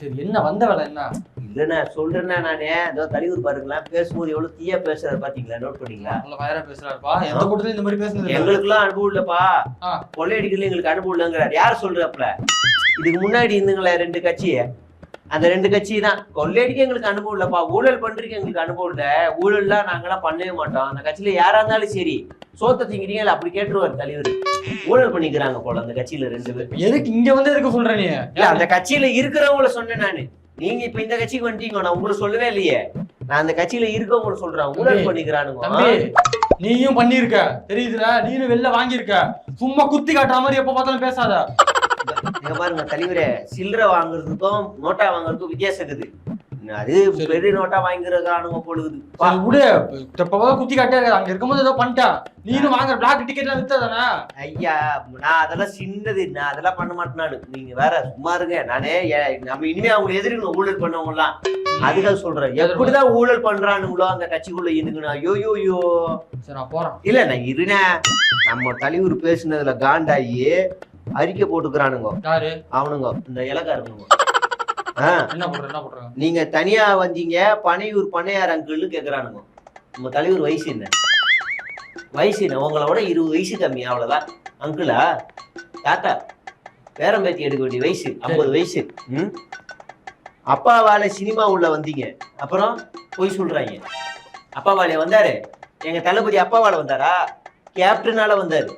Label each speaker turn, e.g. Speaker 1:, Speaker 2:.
Speaker 1: சரி என்ன வந்த வேலை என்ன?
Speaker 2: இல்லண்ணா சொல்றேன்னா நானே ஏதோ தலைவர் பாருங்களா பேசும்போது எவ்வளவு தீயா பேசுறாரு பாத்தீங்களா, நோட் பண்ணீங்களா?
Speaker 1: வயரா பேசுறாருப்பா. எந்த கூட்டத்துல இந்த மாதிரி பேசுனது இல்ல.
Speaker 2: எங்களுக்கு எல்லாம் அனுபவம் இல்லப்பா. கொள்ளையடிக்கிறதுல எங்களுக்கு அனுபவம் இல்லங்கிறார். யார் சொல்றாப்ல? இதுக்கு முன்னாடி இருந்துங்களே 2 கட்சி, அந்த 2 கட்சி தான். கொள்ளையடிக்க எங்களுக்கு அனுபவம் இல்லப்பா, ஊழல் பண்றதுக்கு எங்களுக்கு அனுபவம் இல்ல. ஊழல்லாம் நாங்கெல்லாம் பண்ணவே மாட்டோம். அந்த கட்சியில யாரா இருந்தாலும் சரி, சோத்த திங்கிறீங்க அப்படி கேட்டுருவாரு தலைவர். ஊழல் பண்ணிக்கிறாங்க போல அந்த கட்சியில 2 பேர்.
Speaker 1: எதுக்கு இங்க வந்து எதுக்கு சொல்ற நீ?
Speaker 2: அந்த கட்சியில இருக்கிறவங்கள சொன்னேன் நானு. நீங்க இப்ப இந்த கட்சிக்கு வந்துட்டீங்க, நான் உங்களுக்கு சொல்லவே இல்லையே. நான் அந்த கட்சியில இருக்கவங்க சொல்றேன், ஊழல் பண்ணிக்கிறானுங்க.
Speaker 1: நீயும் பண்ணிருக்க தெரியுதுல, நீனும் வெளில வாங்கியிருக்க. சும்மா குத்தி காட்டுற மாதிரி எப்ப பார்த்தாலும் பேசாத.
Speaker 2: பாருங்க தலைவரே, சில்லறை வாங்குறதுக்கும் நோட்டா வாங்குறதுக்கும் வித்தியாசம் இருக்குது. அது பெரிய நோட்டா வாங்கிக்கிறானுங்க பொழுது
Speaker 1: குத்தி காட்டே. அங்க இருக்கும்போது ஏதோ பண்ணிட்டா, நீனும் வாங்குற பிளாக் டிக்கெட் எல்லாம் வித்தாதானே?
Speaker 2: ஐயா நான் அதெல்லாம் சின்னது, நான் அதெல்லாம் பண்ண மாட்டேன். நீங்க வேற சும்மா இருங்க. நானே நம்ம இனிமே அவங்க எதிர்க்கணும் ஊழல் பண்ணவங்க எல்லாம். அதுக்காக சொல்றேன், எப்படிதான் ஊழல் பண்றானுங்களோ அந்த கட்சிக்குள்ள இருந்துக்கணும். ஐயோ
Speaker 1: சரி நான் போறேன்.
Speaker 2: இல்ல நான் இருனேன். நம்ம தலைவர் பேசுனதுல காண்டாயி அறிக்கை போட்டுக்கிறானுங்க.
Speaker 1: யாரு
Speaker 2: அவனுங்க? இந்த இலக்காரனுங்க.
Speaker 1: என்ன பண்றாங்க?
Speaker 2: நீங்க தனியா வந்தீங்க, பனையூர் பண்ணையார் அங்கிள்னு கேக்குறானுங்க. நம்ம தலைவர் வயசு என்ன? வயசு என்ன? உங்களோட 20 வயசு கம்மி, அவ்வளவுதான். அங்கிளா தாத்தா பேரம்பேத்தி எடுக்க வேண்டிய வயசு 50 வயசு. அப்பாவால சினிமா உள்ள வந்தீங்க, அப்புறம் போய் சொல்றாங்க. அப்பாவாலே வந்தாரு, எங்க தளபதி அப்பாவால வந்தாரா? கேப்டனால வந்தாரு.